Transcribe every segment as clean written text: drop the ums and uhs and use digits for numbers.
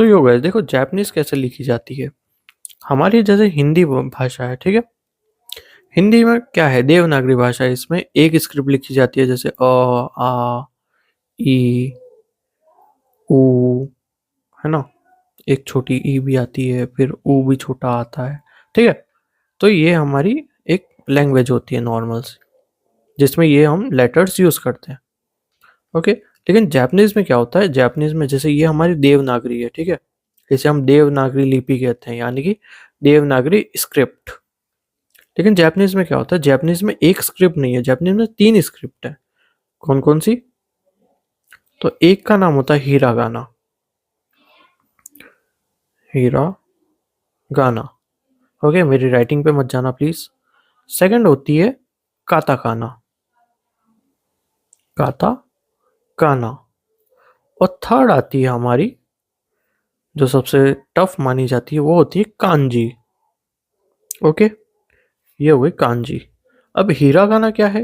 तो ये हो गया, देखो जापानीज कैसे लिखी जाती है। हमारी जैसे हिंदी भाषा है, ठीक है। हिंदी में क्या है, देवनागरी भाषा है, इसमें एक स्क्रिप्ट लिखी जाती है, जैसे अ, आ, ई, ऊ, है ना। एक छोटी ई भी आती है, फिर ऊ भी छोटा आता है, ठीक है। तो ये हमारी एक लैंग्वेज होती है नॉर्मल सी, जिसमें ये हम लेटर्स यूज करते हैं। ओके। लेकिन जापानीज में क्या होता है, जापानीज में जैसे ये हमारी देवनागरी है, ठीक है। इसे हम देवनागरी लिपि कहते हैं, यानी कि देवनागरी स्क्रिप्ट। लेकिन जापानीज में क्या होता है, जापानीज में एक स्क्रिप्ट नहीं है, जापानीज में 3 स्क्रिप्ट है। कौन कौन सी? तो एक का नाम होता है हीरागाना, हीरा गाना। ओके, मेरी राइटिंग पे मत जाना प्लीज। सेकंड होती है काताकाना, काता काना। और थर्ड आती है हमारी, जो सबसे टफ मानी जाती है, वो होती है कांजी। ओके, ये हो गई कांजी। अब हीरागाना क्या है?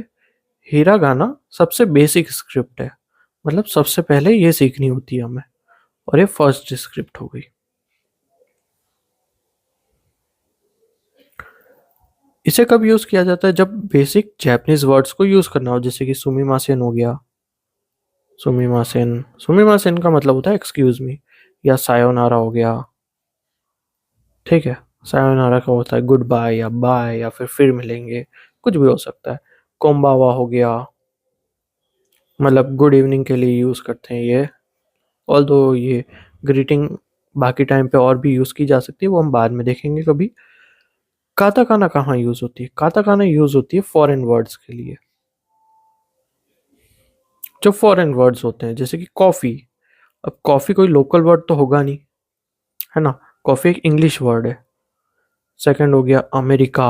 हीरागाना सबसे बेसिक स्क्रिप्ट है, मतलब सबसे पहले ये सीखनी होती है हमें, और ये फर्स्ट स्क्रिप्ट हो गई। इसे कब यूज किया जाता है? जब बेसिक जैपनीज वर्ड्स को यूज करना हो, जैसे कि सुमिमासेन हो गया, सुमिमासेन। सुमिमासेन का मतलब होता है एक्सक्यूज मी, या सायोनारा हो गया, ठीक है। सायोनारा का होता है गुड बाय या बाय या फिर मिलेंगे, कुछ भी हो सकता है। कोम्बावा हो गया, मतलब गुड इवनिंग के लिए यूज करते हैं ये। ऑल्दो ये ग्रीटिंग बाकी टाइम पे और भी यूज की जा सकती है, वो हम बाद में देखेंगे कभी। काताकाना कहाँ यूज होती है? काताकाना यूज होती है फॉरेन वर्ड्स के लिए, जो फॉरेन वर्ड्स होते हैं, जैसे कि कॉफी। अब कॉफी कोई लोकल वर्ड तो होगा नहीं, है ना। कॉफी एक इंग्लिश वर्ड है। सेकंड हो गया अमेरिका,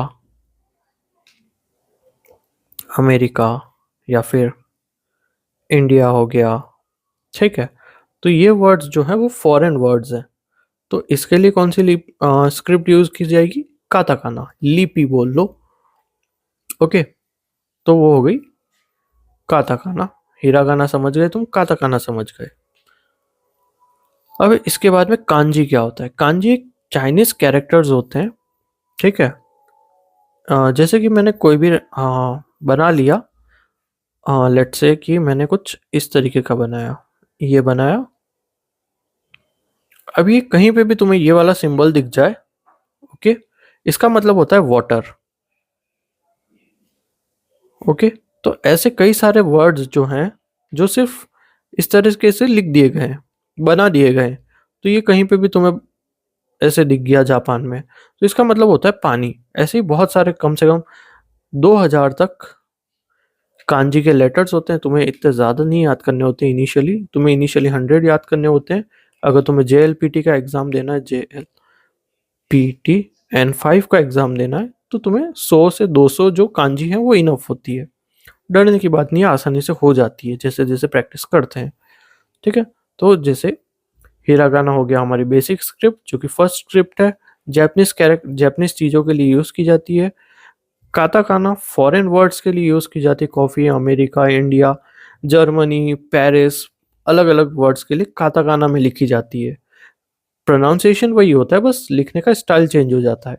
अमेरिका, या फिर इंडिया हो गया, ठीक है। तो ये वर्ड्स जो है वो फॉरेन वर्ड्स हैं। तो इसके लिए कौन सी स्क्रिप्ट यूज की जाएगी? काताकाना, लिपि बोल लो। ओके, तो वो हो गई काताकाना। हिरागाना समझ गए तुम, काताकाना समझ गए। अब इसके बाद में कांजी क्या होता है? कांजी एक चाइनीज कैरेक्टर्स होते हैं, ठीक है। जैसे कि मैंने कोई भी बना लिया, लेट्स से कि मैंने कुछ इस तरीके का बनाया, ये बनाया। अब ये कहीं पे भी तुम्हें ये वाला सिंबल दिख जाए, ओके, इसका मतलब होता है वाटर। ओके, तो ऐसे कई सारे वर्ड्स जो हैं, जो सिर्फ इस तरीके से लिख दिए गए हैं, बना दिए गए हैं। तो ये कहीं पे भी तुम्हें ऐसे दिख गया जापान में, तो इसका मतलब होता है पानी। ऐसे ही बहुत सारे, कम से कम 2000 तक कांजी के लेटर्स होते हैं। तुम्हें इतने ज़्यादा नहीं याद करने होते इनिशियली, तुम्हें इनिशियली 100 याद करने होते हैं। अगर तुम्हें JLPT का एग्ज़ाम देना है, JLPT N5 का एग्ज़ाम देना है, तो तुम्हें 100 से 200 जो कांजी है वो इनफ होती है। डरने की बात नहीं है, आसानी से हो जाती है जैसे जैसे प्रैक्टिस करते हैं, ठीक है। तो जैसे हिरागाना हो गया हमारी बेसिक स्क्रिप्ट, जो कि फर्स्ट स्क्रिप्ट है, जापानीज चीज़ों के लिए यूज़ की जाती है। काताकाना फॉरेन वर्ड्स के लिए यूज़ की जाती है, coffee, America, India, Germany, Paris, अलग अलग वर्ड्स के लिए काताकाना में लिखी जाती है। प्रोनाउंसिएशन वही होता है, बस लिखने का स्टाइल चेंज हो जाता है।